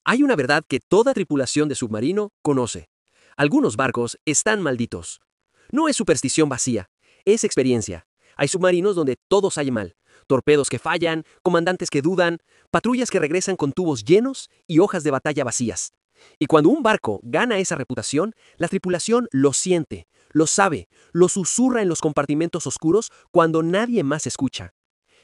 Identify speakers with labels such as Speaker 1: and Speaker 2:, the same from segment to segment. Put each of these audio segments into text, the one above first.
Speaker 1: Hay una verdad que toda tripulación de submarino conoce. Algunos barcos están malditos. No es superstición vacía, es experiencia. Hay submarinos donde todo sale mal. Torpedos que fallan, comandantes que dudan, patrullas que regresan con tubos llenos y hojas de batalla vacías. Y cuando un barco gana esa reputación, la tripulación lo siente, lo sabe, lo susurra en los compartimentos oscuros cuando nadie más escucha.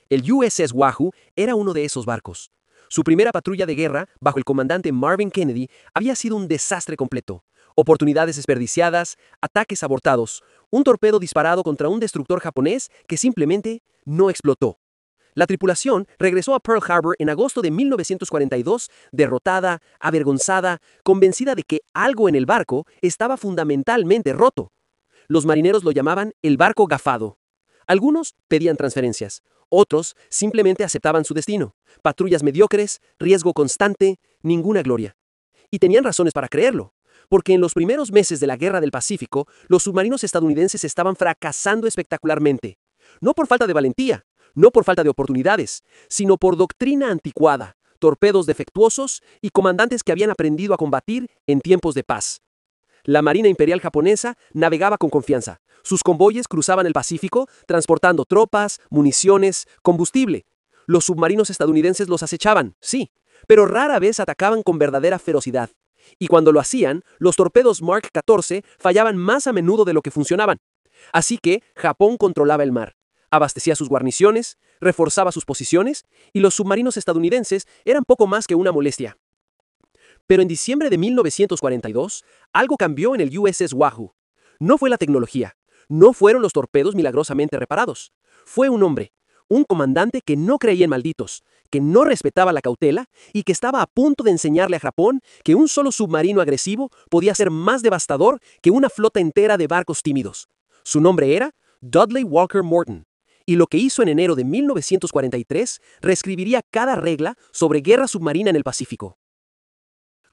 Speaker 1: El USS Wahoo era uno de esos barcos. Su primera patrulla de guerra, bajo el comandante Marvin Kennedy, había sido un desastre completo. Oportunidades desperdiciadas, ataques abortados, un torpedo disparado contra un destructor japonés que simplemente no explotó. La tripulación regresó a Pearl Harbor en agosto de 1942, derrotada, avergonzada, convencida de que algo en el barco estaba fundamentalmente roto. Los marineros lo llamaban el barco gafado. Algunos pedían transferencias, otros simplemente aceptaban su destino. Patrullas mediocres, riesgo constante, ninguna gloria. Y tenían razones para creerlo, porque en los primeros meses de la Guerra del Pacífico, los submarinos estadounidenses estaban fracasando espectacularmente. No por falta de valentía, no por falta de oportunidades, sino por doctrina anticuada, torpedos defectuosos y comandantes que habían aprendido a combatir en tiempos de paz. La Marina Imperial japonesa navegaba con confianza. Sus convoyes cruzaban el Pacífico, transportando tropas, municiones, combustible. Los submarinos estadounidenses los acechaban, sí, pero rara vez atacaban con verdadera ferocidad. Y cuando lo hacían, los torpedos Mark 14 fallaban más a menudo de lo que funcionaban. Así que Japón controlaba el mar, abastecía sus guarniciones, reforzaba sus posiciones, y los submarinos estadounidenses eran poco más que una molestia. Pero en diciembre de 1942, algo cambió en el USS Wahoo. No fue la tecnología, no fueron los torpedos milagrosamente reparados. Fue un hombre, un comandante que no creía en malditos, que no respetaba la cautela y que estaba a punto de enseñarle a Japón que un solo submarino agresivo podía ser más devastador que una flota entera de barcos tímidos. Su nombre era Dudley Walker Morton. Y lo que hizo en enero de 1943 reescribiría cada regla sobre guerra submarina en el Pacífico.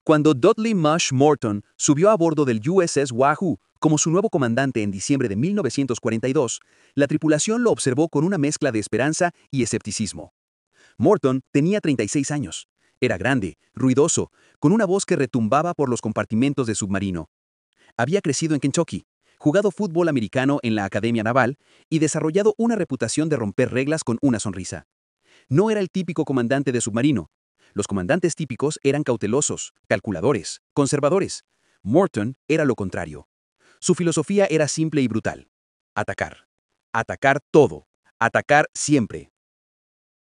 Speaker 2: Cuando Dudley Mush Morton subió a bordo del USS Wahoo como su nuevo comandante en diciembre de 1942, la tripulación lo observó con una mezcla de esperanza y escepticismo. Morton tenía 36 años. Era grande, ruidoso, con una voz que retumbaba por los compartimentos de submarino. Había crecido en Kentucky, jugado fútbol americano en la Academia Naval y desarrollado una reputación de romper reglas con una sonrisa. No era el típico comandante de submarino. Los comandantes típicos eran cautelosos, calculadores, conservadores. Morton era lo contrario. Su filosofía era simple y brutal. Atacar. Atacar todo. Atacar siempre.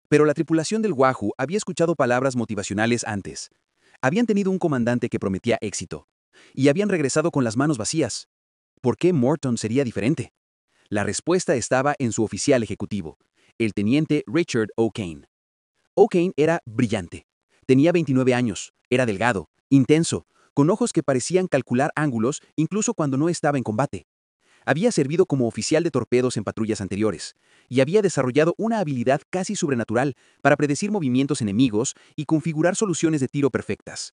Speaker 2: Pero la tripulación del Wahoo había escuchado palabras motivacionales antes. Habían tenido un comandante que prometía éxito. Y habían regresado con las manos vacías. ¿Por qué Morton sería diferente? La respuesta estaba en su oficial ejecutivo, el teniente Richard O'Kane. O'Kane era brillante. Tenía 29 años, era delgado, intenso, con ojos que parecían calcular ángulos incluso cuando no estaba en combate. Había servido como oficial de torpedos en patrullas anteriores, y había desarrollado una habilidad casi sobrenatural para predecir movimientos enemigos y configurar soluciones de tiro perfectas.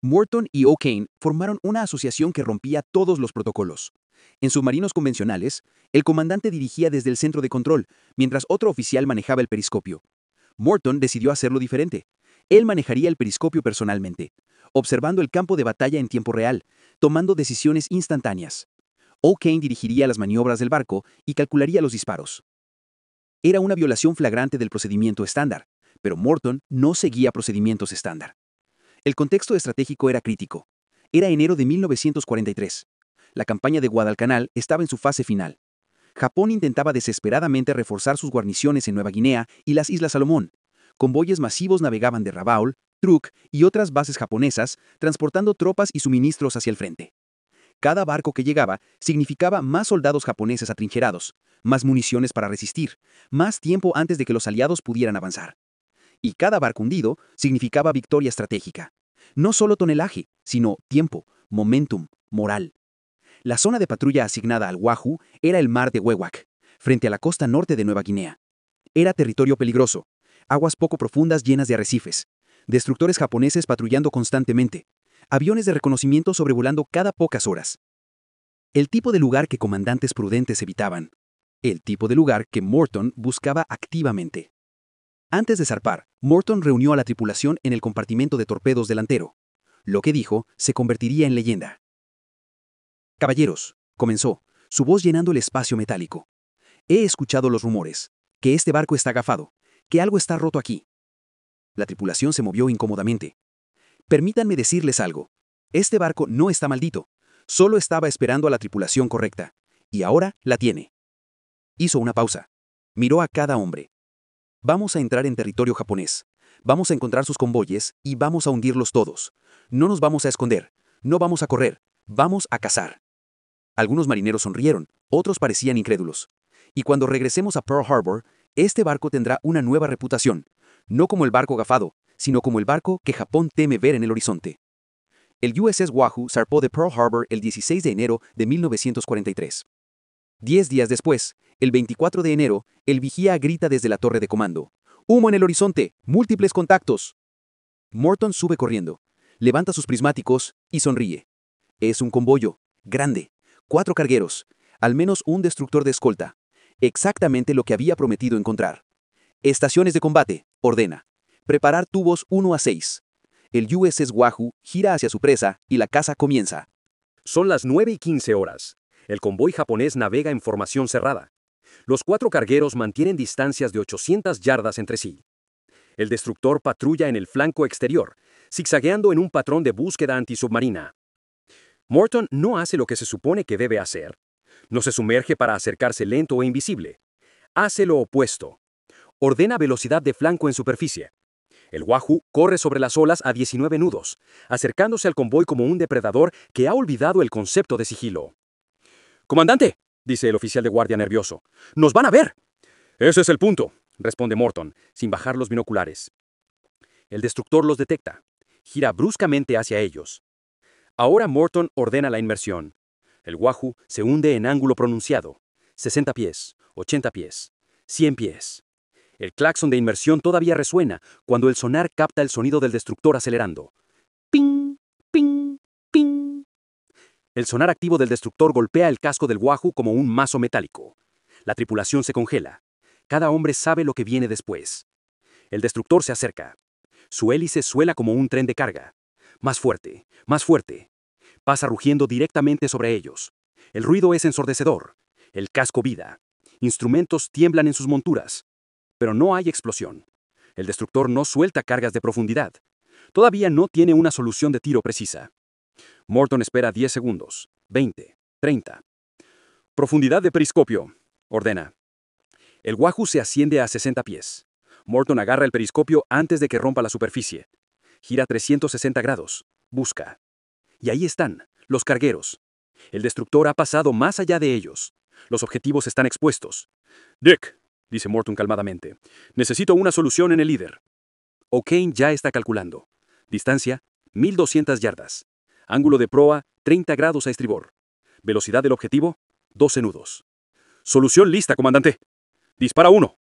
Speaker 2: Morton y O'Kane formaron una asociación que rompía todos los protocolos. En submarinos convencionales, el comandante dirigía desde el centro de control, mientras otro oficial manejaba el periscopio. Morton decidió hacerlo diferente. Él manejaría el periscopio personalmente, observando el campo de batalla en tiempo real, tomando decisiones instantáneas. O'Kane dirigiría las maniobras del barco y calcularía los disparos. Era una violación flagrante del procedimiento estándar, pero Morton no seguía procedimientos estándar. El contexto estratégico era crítico. Era enero de 1943. La campaña de Guadalcanal estaba en su fase final. Japón intentaba desesperadamente reforzar sus guarniciones en Nueva Guinea y las Islas Salomón. Convoyes masivos navegaban de Rabaul, Truk y otras bases japonesas, transportando tropas y suministros hacia el frente. Cada barco que llegaba significaba más soldados japoneses atrincherados, más municiones para resistir, más tiempo antes de que los aliados pudieran avanzar. Y cada barco hundido significaba victoria estratégica. No solo tonelaje, sino tiempo, momentum, moral. La zona de patrulla asignada al Wahoo era el mar de Wewak, frente a la costa norte de Nueva Guinea. Era territorio peligroso, aguas poco profundas llenas de arrecifes, destructores japoneses patrullando constantemente, aviones de reconocimiento sobrevolando cada pocas horas. El tipo de lugar que comandantes prudentes evitaban. El tipo de lugar que Morton buscaba activamente. Antes de zarpar, Morton reunió a la tripulación en el compartimento de torpedos delantero. Lo que dijo se convertiría en leyenda. «Caballeros», comenzó, su voz llenando el espacio metálico. «He escuchado los rumores, que este barco está agafado, que algo está roto aquí». La tripulación se movió incómodamente. «Permítanme decirles algo. Este barco no está maldito. Solo estaba esperando a la tripulación correcta. Y ahora la tiene». Hizo una pausa. Miró a cada hombre. «Vamos a entrar en territorio japonés. Vamos a encontrar sus convoyes y vamos a hundirlos todos. No nos vamos a esconder. No vamos a correr. Vamos a cazar». Algunos marineros sonrieron, otros parecían incrédulos. «Y cuando regresemos a Pearl Harbor, este barco tendrá una nueva reputación. No como el barco gafado, sino como el barco que Japón teme ver en el horizonte». El USS Wahoo zarpó de Pearl Harbor el 16 de enero de 1943. 10 días después, el 24 de enero, el vigía grita desde la torre de comando: «¡Humo en el horizonte! ¡Múltiples contactos!». Morton sube corriendo, levanta sus prismáticos y sonríe. Es un convoyo, grande, 4 cargueros, al menos un destructor de escolta. Exactamente lo que había prometido encontrar. «Estaciones de combate», ordena. «Preparar tubos 1 a 6». El USS Wahoo gira hacia su presa y la caza comienza.
Speaker 3: Son las 9:15 El convoy japonés navega en formación cerrada. Los 4 cargueros mantienen distancias de 800 yardas entre sí. El destructor patrulla en el flanco exterior, zigzagueando en un patrón de búsqueda antisubmarina. Morton no hace lo que se supone que debe hacer. No se sumerge para acercarse lento e invisible. Hace lo opuesto. Ordena velocidad de flanco en superficie. El Wahoo corre sobre las olas a 19 nudos, acercándose al convoy como un depredador que ha olvidado el concepto de sigilo. «Comandante», dice el oficial de guardia nervioso, «nos van a ver». «Ese es el punto», responde Morton, sin bajar los binoculares. El destructor los detecta. Gira bruscamente hacia ellos. Ahora Morton ordena la inmersión. El Wahoo se hunde en ángulo pronunciado. 60 pies, 80 pies, 100 pies. El claxon de inmersión todavía resuena cuando el sonar capta el sonido del destructor acelerando. ¡Ping! ¡Ping! ¡Ping! El sonar activo del destructor golpea el casco del Wahoo como un mazo metálico. La tripulación se congela. Cada hombre sabe lo que viene después. El destructor se acerca. Su hélice suela como un tren de carga. Más fuerte, más fuerte. Pasa rugiendo directamente sobre ellos. El ruido es ensordecedor. El casco vibra. Instrumentos tiemblan en sus monturas. Pero no hay explosión. El destructor no suelta cargas de profundidad. Todavía no tiene una solución de tiro precisa. Morton espera 10 segundos, 20, 30. «Profundidad de periscopio», ordena. El Wahoo se asciende a 60 pies. Morton agarra el periscopio antes de que rompa la superficie. Gira 360 grados. Busca. Y ahí están, los cargueros. El destructor ha pasado más allá de ellos. Los objetivos están expuestos. «Dick», dice Morton calmadamente, «necesito una solución en el líder». O'Kane ya está calculando. Distancia, 1200 yardas. Ángulo de proa, 30 grados a estribor. Velocidad del objetivo, 12 nudos. «Solución lista, comandante». «Dispara 1».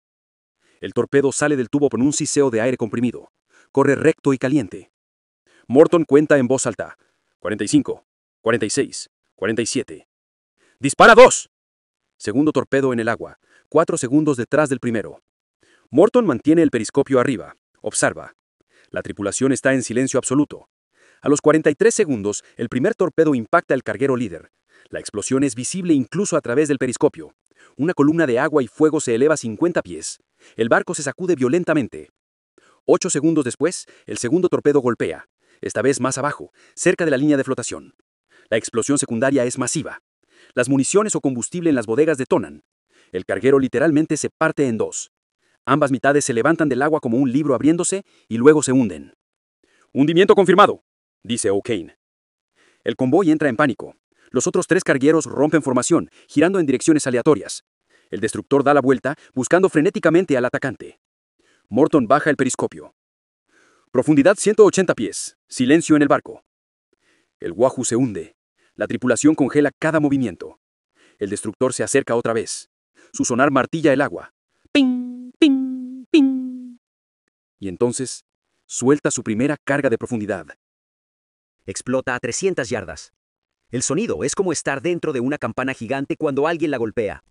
Speaker 3: El torpedo sale del tubo con un siseo de aire comprimido. Corre recto y caliente. Morton cuenta en voz alta. 45, 46, 47. «Dispara 2». Segundo torpedo en el agua, 4 segundos detrás del primero. Morton mantiene el periscopio arriba. Observa. La tripulación está en silencio absoluto. A los 43 segundos, el primer torpedo impacta el carguero líder. La explosión es visible incluso a través del periscopio. Una columna de agua y fuego se eleva 50 pies. El barco se sacude violentamente. 8 segundos después, el segundo torpedo golpea, esta vez más abajo, cerca de la línea de flotación. La explosión secundaria es masiva. Las municiones o combustible en las bodegas detonan. El carguero literalmente se parte en dos. Ambas mitades se levantan del agua como un libro abriéndose y luego se hunden. «Hundimiento confirmado», dice O'Kane. El convoy entra en pánico. Los otros 3 cargueros rompen formación, girando en direcciones aleatorias. El destructor da la vuelta, buscando frenéticamente al atacante. Morton baja el periscopio. «Profundidad 180 pies. Silencio en el barco». El Wahoo se hunde. La tripulación congela cada movimiento. El destructor se acerca otra vez. Su sonar martilla el agua. «Ping, ping, ping». Y entonces, suelta su primera carga de profundidad.
Speaker 1: Explota a 300 yardas. El sonido es como estar dentro de una campana gigante cuando alguien la golpea.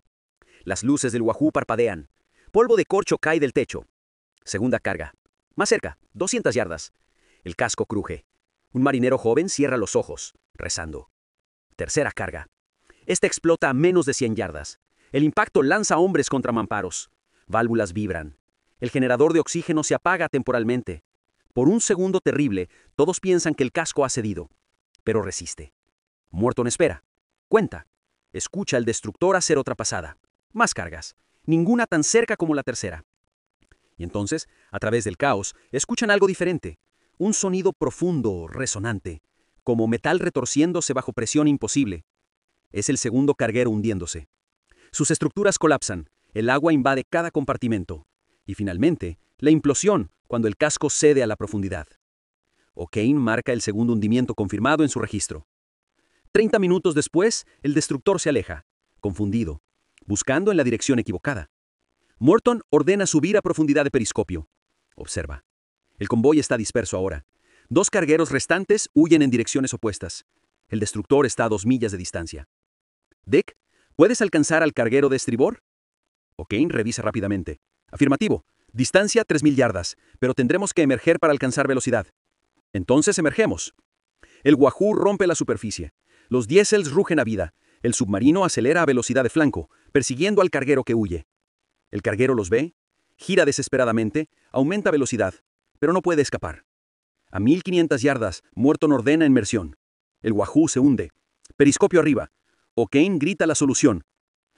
Speaker 1: Las luces del Wahoo parpadean. Polvo de corcho cae del techo.
Speaker 3: Segunda carga. Más cerca, 200 yardas. El casco cruje. Un marinero joven cierra los ojos, rezando. Tercera carga. Esta explota a menos de 100 yardas. El impacto lanza hombres contra mamparos. Válvulas vibran. El generador de oxígeno se apaga temporalmente. Por un segundo terrible, todos piensan que el casco ha cedido. Pero resiste. Morton espera. Cuenta. Escucha al destructor hacer otra pasada. Más cargas. Ninguna tan cerca como la tercera. Y entonces, a través del caos, escuchan algo diferente. Un sonido profundo, resonante, como metal retorciéndose bajo presión imposible. Es el segundo carguero hundiéndose. Sus estructuras colapsan, el agua invade cada compartimento. Y finalmente, la implosión, cuando el casco cede a la profundidad. O'Kane marca el segundo hundimiento confirmado en su registro. 30 minutos después, el destructor se aleja, confundido, buscando en la dirección equivocada. Morton ordena subir a profundidad de periscopio. Observa. El convoy está disperso ahora. 2 cargueros restantes huyen en direcciones opuestas. El destructor está a 2 millas de distancia. Dick, ¿puedes alcanzar al carguero de estribor? O'Kane revisa rápidamente. Afirmativo. Distancia 3000 yardas, pero tendremos que emerger para alcanzar velocidad. Entonces emergemos. El Wahoo rompe la superficie. Los diésels rugen a vida. El submarino acelera a velocidad de flanco, persiguiendo al carguero que huye. El carguero los ve, gira desesperadamente, aumenta velocidad, pero no puede escapar. A 1500 yardas, Morton ordena inmersión. El Wahoo se hunde. Periscopio arriba. O'Kane grita la solución.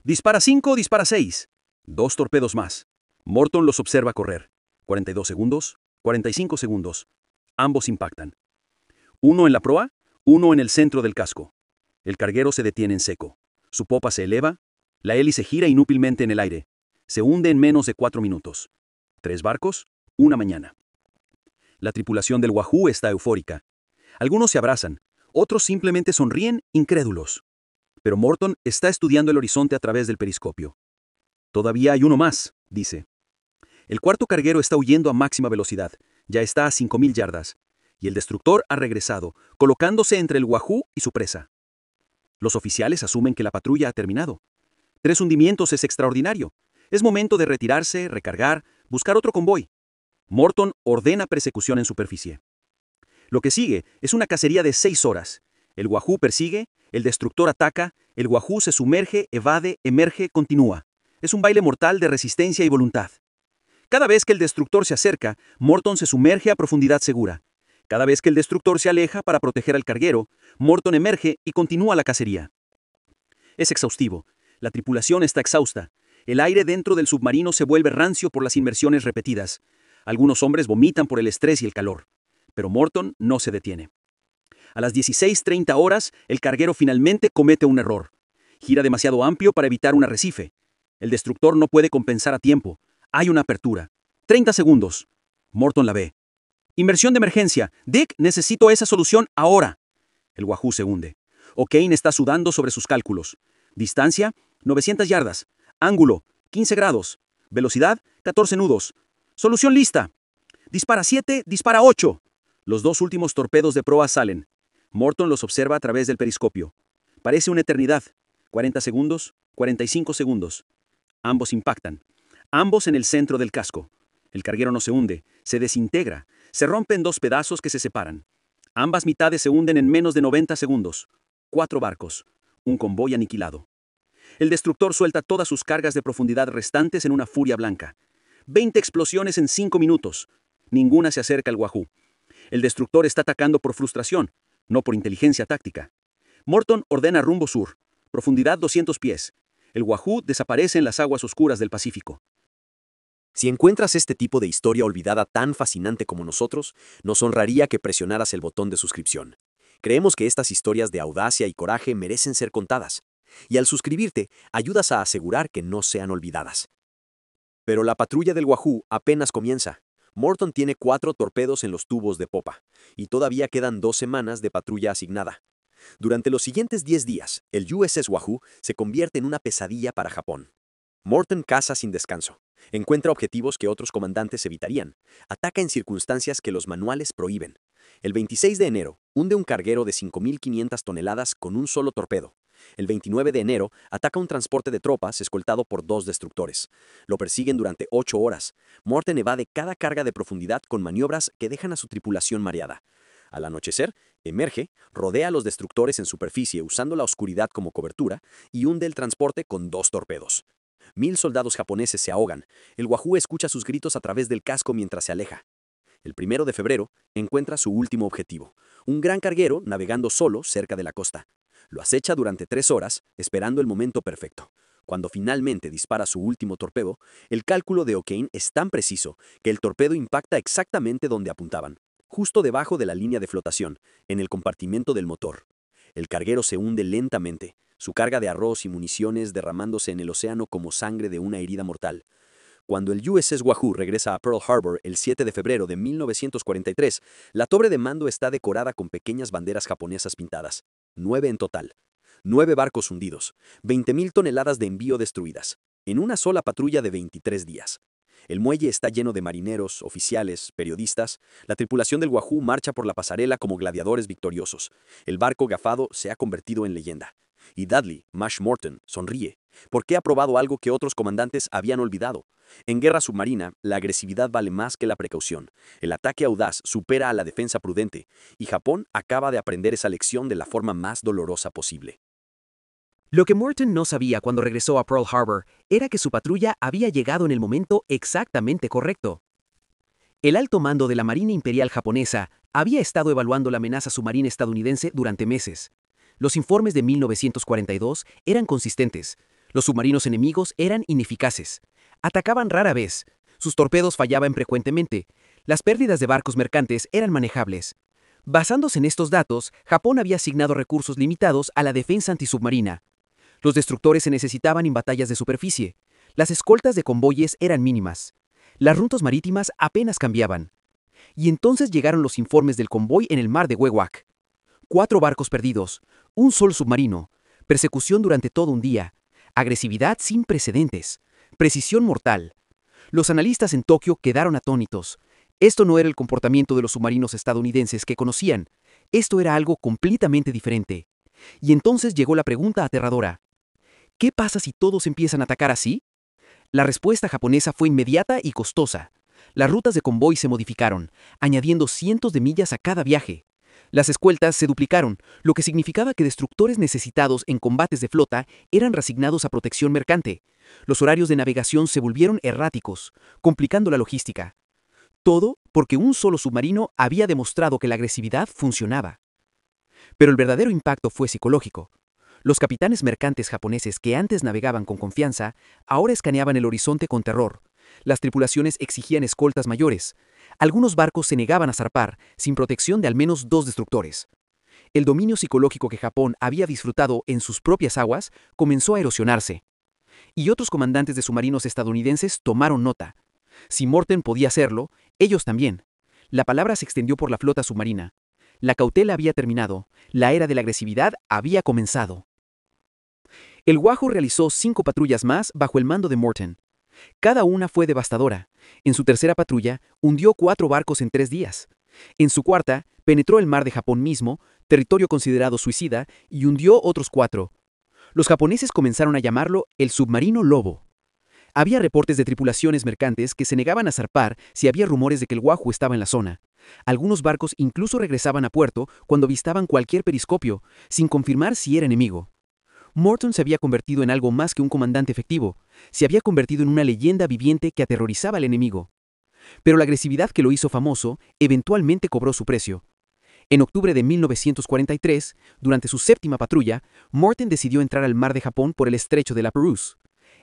Speaker 3: Dispara 5, dispara 6. 2 torpedos más. Morton los observa correr. 42 segundos, 45 segundos. Ambos impactan. Uno en la proa, uno en el centro del casco. El carguero se detiene en seco. Su popa se eleva, la hélice gira inútilmente en el aire. Se hunde en menos de 4 minutos. 3 barcos, una mañana. La tripulación del Wahoo está eufórica. Algunos se abrazan, otros simplemente sonríen, incrédulos. Pero Morton está estudiando el horizonte a través del periscopio. Todavía hay uno más, dice. El cuarto carguero está huyendo a máxima velocidad. Ya está a 5000 yardas. Y el destructor ha regresado, colocándose entre el Wahoo y su presa. Los oficiales asumen que la patrulla ha terminado. 3 hundimientos es extraordinario. Es momento de retirarse, recargar, buscar otro convoy. Morton ordena persecución en superficie. Lo que sigue es una cacería de 6 horas. El Wahoo persigue, el destructor ataca, el Wahoo se sumerge, evade, emerge, continúa. Es un baile mortal de resistencia y voluntad. Cada vez que el destructor se acerca, Morton se sumerge a profundidad segura. Cada vez que el destructor se aleja para proteger al carguero, Morton emerge y continúa la cacería. Es exhaustivo. La tripulación está exhausta. El aire dentro del submarino se vuelve rancio por las inmersiones repetidas. Algunos hombres vomitan por el estrés y el calor. Pero Morton no se detiene. A las 16:30 horas, el carguero finalmente comete un error. Gira demasiado amplio para evitar un arrecife. El destructor no puede compensar a tiempo. Hay una apertura. 30 segundos. Morton la ve. Inmersión de emergencia. Dick, necesito esa solución ahora. El Wahoo se hunde. O'Kane está sudando sobre sus cálculos. Distancia, 900 yardas. Ángulo, 15 grados. Velocidad, 14 nudos. Solución lista. Dispara 7, dispara 8. Los 2 últimos torpedos de proa salen. Morton los observa a través del periscopio. Parece una eternidad. 40 segundos, 45 segundos. Ambos impactan. Ambos en el centro del casco. El carguero no se hunde, se desintegra. Se rompe en 2 pedazos que se separan. Ambas mitades se hunden en menos de 90 segundos. 4 barcos. Un convoy aniquilado. El destructor suelta todas sus cargas de profundidad restantes en una furia blanca. 20 explosiones en 5 minutos. Ninguna se acerca al Wahoo. El destructor está atacando por frustración, no por inteligencia táctica. Morton ordena rumbo sur. Profundidad 200 pies. El Wahoo desaparece en las aguas oscuras del Pacífico.
Speaker 1: Si encuentras este tipo de historia olvidada tan fascinante como nosotros, nos honraría que presionaras el botón de suscripción. Creemos que estas historias de audacia y coraje merecen ser contadas. Y al suscribirte, ayudas a asegurar que no sean olvidadas. Pero la patrulla del Wahoo apenas comienza. Morton tiene 4 torpedos en los tubos de popa, y todavía quedan 2 semanas de patrulla asignada. Durante los siguientes 10 días, el USS Wahoo se convierte en una pesadilla para Japón. Morton caza sin descanso, encuentra objetivos que otros comandantes evitarían, ataca en circunstancias que los manuales prohíben. El 26 de enero, hunde un carguero de 5.500 toneladas con un solo torpedo,
Speaker 3: El 29 de enero ataca un transporte de tropas escoltado por 2 destructores. Lo persiguen durante 8 horas. Morten evade cada carga de profundidad con maniobras que dejan a su tripulación mareada. Al anochecer, emerge, rodea a los destructores en superficie usando la oscuridad como cobertura y hunde el transporte con 2 torpedos. 1000 soldados japoneses se ahogan. El Wahoo escucha sus gritos a través del casco mientras se aleja. El 1 de febrero encuentra su último objetivo, un gran carguero navegando solo cerca de la costa. Lo acecha durante 3 horas, esperando el momento perfecto. Cuando finalmente dispara su último torpedo, el cálculo de O'Kane es tan preciso que el torpedo impacta exactamente donde apuntaban, justo debajo de la línea de flotación, en el compartimento del motor. El carguero se hunde lentamente, su carga de arroz y municiones derramándose en el océano como sangre de una herida mortal. Cuando el USS Wahoo regresa a Pearl Harbor el 7 de febrero de 1943, la torre de mando está decorada con pequeñas banderas japonesas pintadas. 9 en total. 9 barcos hundidos, 20.000 toneladas de envío destruidas, en una sola patrulla de 23 días. El muelle está lleno de marineros, oficiales, periodistas. La tripulación del Wahoo marcha por la pasarela como gladiadores victoriosos. El barco gafado se ha convertido en leyenda. Y Dudley, Mush Morton, sonríe, porque ha probado algo que otros comandantes habían olvidado. En guerra submarina, la agresividad vale más que la precaución. El ataque audaz supera a la defensa prudente, y Japón acaba de aprender esa lección de la forma más dolorosa posible.
Speaker 1: Lo que Morton no sabía cuando regresó a Pearl Harbor era que su patrulla había llegado en el momento exactamente correcto. El alto mando de la Marina Imperial japonesa había estado evaluando la amenaza submarina estadounidense durante meses. Los informes de 1942 eran consistentes. Los submarinos enemigos eran ineficaces. Atacaban rara vez. Sus torpedos fallaban frecuentemente. Las pérdidas de barcos mercantes eran manejables. Basándose en estos datos, Japón había asignado recursos limitados a la defensa antisubmarina. Los destructores se necesitaban en batallas de superficie. Las escoltas de convoyes eran mínimas. Las rutas marítimas apenas cambiaban. Y entonces llegaron los informes del convoy en el mar de Wewak. 4 barcos perdidos, un solo submarino, persecución durante todo un día, agresividad sin precedentes, precisión mortal. Los analistas en Tokio quedaron atónitos. Esto no era el comportamiento de los submarinos estadounidenses que conocían. Esto era algo completamente diferente. Y entonces llegó la pregunta aterradora. ¿Qué pasa si todos empiezan a atacar así? La respuesta japonesa fue inmediata y costosa. Las rutas de convoy se modificaron, añadiendo cientos de millas a cada viaje. Las escoltas se duplicaron, lo que significaba que destructores necesitados en combates de flota eran reasignados a protección mercante. Los horarios de navegación se volvieron erráticos, complicando la logística. Todo porque un solo submarino había demostrado que la agresividad funcionaba. Pero el verdadero impacto fue psicológico. Los capitanes mercantes japoneses que antes navegaban con confianza, ahora escaneaban el horizonte con terror. Las tripulaciones exigían escoltas mayores. Algunos barcos se negaban a zarpar, sin protección de al menos 2 destructores. El dominio psicológico que Japón había disfrutado en sus propias aguas comenzó a erosionarse. Y otros comandantes de submarinos estadounidenses tomaron nota. Si Morton podía hacerlo, ellos también. La palabra se extendió por la flota submarina. La cautela había terminado, la era de la agresividad había comenzado. El Wahoo realizó 5 patrullas más bajo el mando de Morton. Cada una fue devastadora. En su tercera patrulla, hundió 4 barcos en 3 días. En su cuarta, penetró el mar de Japón mismo, territorio considerado suicida, y hundió otros 4. Los japoneses comenzaron a llamarlo el submarino lobo. Había reportes de tripulaciones mercantes que se negaban a zarpar si había rumores de que el Wahoo estaba en la zona. Algunos barcos incluso regresaban a puerto cuando avistaban cualquier periscopio, sin confirmar si era enemigo. Morton se había convertido en algo más que un comandante efectivo. Se había convertido en una leyenda viviente que aterrorizaba al enemigo. Pero la agresividad que lo hizo famoso eventualmente cobró su precio. En octubre de 1943, durante su 7ª patrulla, Morton decidió entrar al mar de Japón por el estrecho de la Perouse.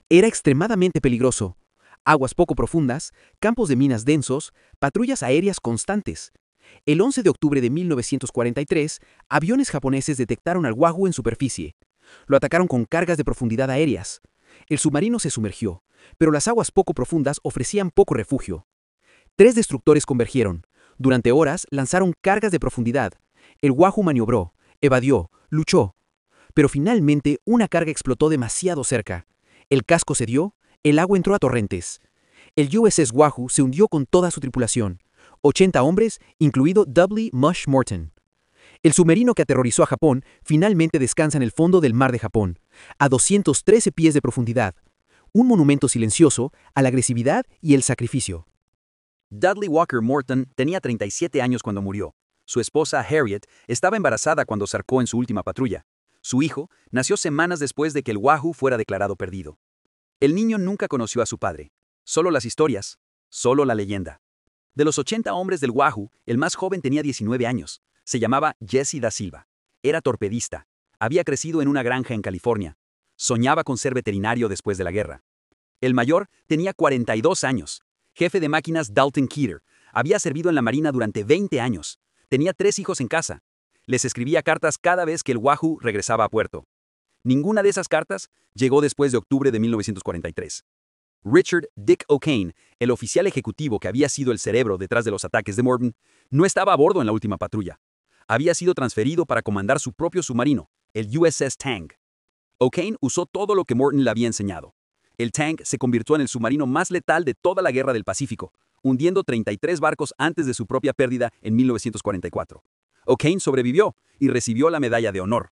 Speaker 1: Era extremadamente peligroso. Aguas poco profundas, campos de minas densos, patrullas aéreas constantes. El 11 de octubre de 1943, aviones japoneses detectaron al Wahoo en superficie. Lo atacaron con cargas de profundidad aéreas. El submarino se sumergió, pero las aguas poco profundas ofrecían poco refugio. 3 destructores convergieron. Durante horas lanzaron cargas de profundidad. El Wahoo maniobró, evadió, luchó. Pero finalmente una carga explotó demasiado cerca. El casco cedió, el agua entró a torrentes. El USS Wahoo se hundió con toda su tripulación, 80 hombres, incluido Dudley Mush Morton.
Speaker 4: El submarino que aterrorizó a Japón finalmente descansa en el fondo del mar de Japón, a 213 pies de profundidad, un monumento silencioso a la agresividad y el sacrificio.
Speaker 2: Dudley Walker Morton tenía 37 años cuando murió. Su esposa, Harriet, estaba embarazada cuando zarpó en su última patrulla. Su hijo nació semanas después de que el Wahoo fuera declarado perdido. El niño nunca conoció a su padre. Solo las historias, solo la leyenda. De los 80 hombres del Wahoo, el más joven tenía 19 años. Se llamaba Jesse da Silva. Era torpedista. Había crecido en una granja en California. Soñaba con ser veterinario después de la guerra. El mayor tenía 42 años. Jefe de máquinas Dalton Keeter. Había servido en la Marina durante 20 años. Tenía 3 hijos en casa. Les escribía cartas cada vez que el Wahoo regresaba a puerto. Ninguna de esas cartas llegó después de octubre de 1943. Richard Dick O'Kane, el oficial ejecutivo que había sido el cerebro detrás de los ataques de Morton, no estaba a bordo en la última patrulla. Había sido transferido para comandar su propio submarino, el USS Tang. O'Kane usó todo lo que Morton le había enseñado. El Tang se convirtió en el submarino más letal de toda la Guerra del Pacífico, hundiendo 33 barcos antes de su propia pérdida en 1944. O'Kane sobrevivió y recibió la Medalla de Honor.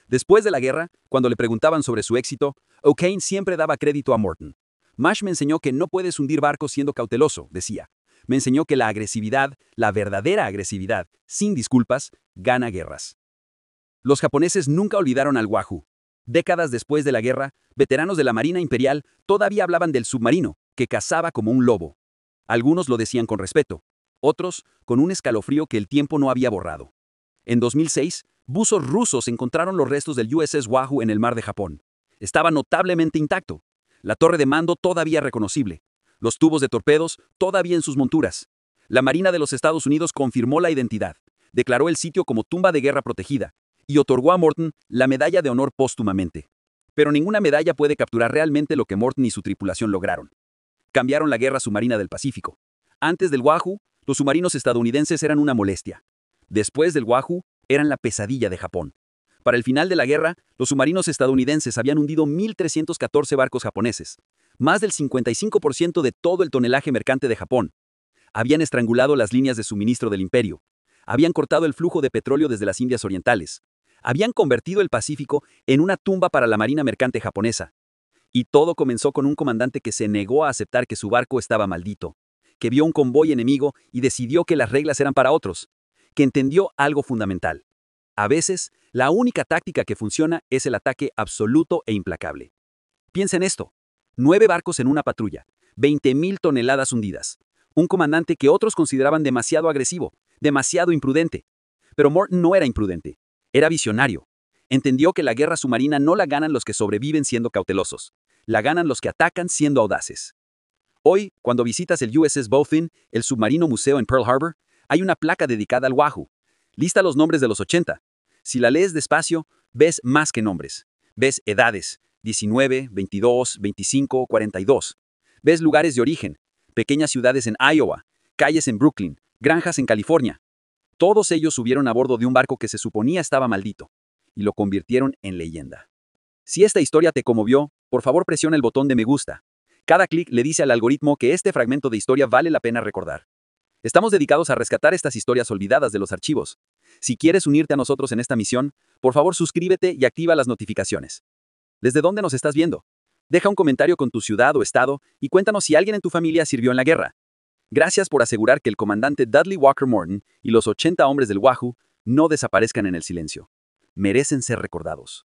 Speaker 2: Después de la guerra, cuando le preguntaban sobre su éxito, O'Kane siempre daba crédito a Morton. Mash me enseñó que no puedes hundir barcos siendo cauteloso, decía. Me enseñó que la agresividad, la verdadera agresividad, sin disculpas, gana guerras. Los japoneses nunca olvidaron al Wahoo. Décadas después de la guerra, veteranos de la Marina Imperial todavía hablaban del submarino, que cazaba como un lobo. Algunos lo decían con respeto, otros con un escalofrío que el tiempo no había borrado. En 2006, buzos rusos encontraron los restos del USS Wahoo en el mar de Japón. Estaba notablemente intacto. La torre de mando todavía reconocible. Los tubos de torpedos todavía en sus monturas. La Marina de los Estados Unidos confirmó la identidad, declaró el sitio como tumba de guerra protegida y otorgó a Morton la Medalla de Honor póstumamente. Pero ninguna medalla puede capturar realmente lo que Morton y su tripulación lograron. Cambiaron la guerra submarina del Pacífico. Antes del Wahoo, los submarinos estadounidenses eran una molestia. Después del Wahoo, eran la pesadilla de Japón. Para el final de la guerra, los submarinos estadounidenses habían hundido 1.314 barcos japoneses, más del 55% de todo el tonelaje mercante de Japón. Habían estrangulado las líneas de suministro del imperio. Habían cortado el flujo de petróleo desde las Indias Orientales. Habían convertido el Pacífico en una tumba para la marina mercante japonesa. Y todo comenzó con un comandante que se negó a aceptar que su barco estaba maldito, que vio un convoy enemigo y decidió que las reglas eran para otros, que entendió algo fundamental. A veces, la única táctica que funciona es el ataque absoluto e implacable. Piensa en esto. 9 barcos en una patrulla, 20.000 toneladas hundidas. Un comandante que otros consideraban demasiado agresivo, demasiado imprudente. Pero Morton no era imprudente, era visionario. Entendió que la guerra submarina no la ganan los que sobreviven siendo cautelosos, la ganan los que atacan siendo audaces. Hoy, cuando visitas el USS Bowfin, el submarino museo en Pearl Harbor, hay una placa dedicada al Wahoo. Lista los nombres de los 80. Si la lees despacio, ves más que nombres. Ves edades, 19, 22, 25, 42. Ves lugares de origen, pequeñas ciudades en Iowa, calles en Brooklyn, granjas en California. Todos ellos subieron a bordo de un barco que se suponía estaba maldito, y lo convirtieron en leyenda. Si esta historia te conmovió, por favor presiona el botón de me gusta. Cada clic le dice al algoritmo que este fragmento de historia vale la pena recordar. Estamos dedicados a rescatar estas historias olvidadas de los archivos. Si quieres unirte a nosotros en esta misión, por favor suscríbete y activa las notificaciones. ¿Desde dónde nos estás viendo? Deja un comentario con tu ciudad o estado y cuéntanos si alguien en tu familia sirvió en la guerra. Gracias por asegurar que el comandante Dudley Walker Morton y los 80 hombres del Wahoo no desaparezcan en el silencio. Merecen ser recordados.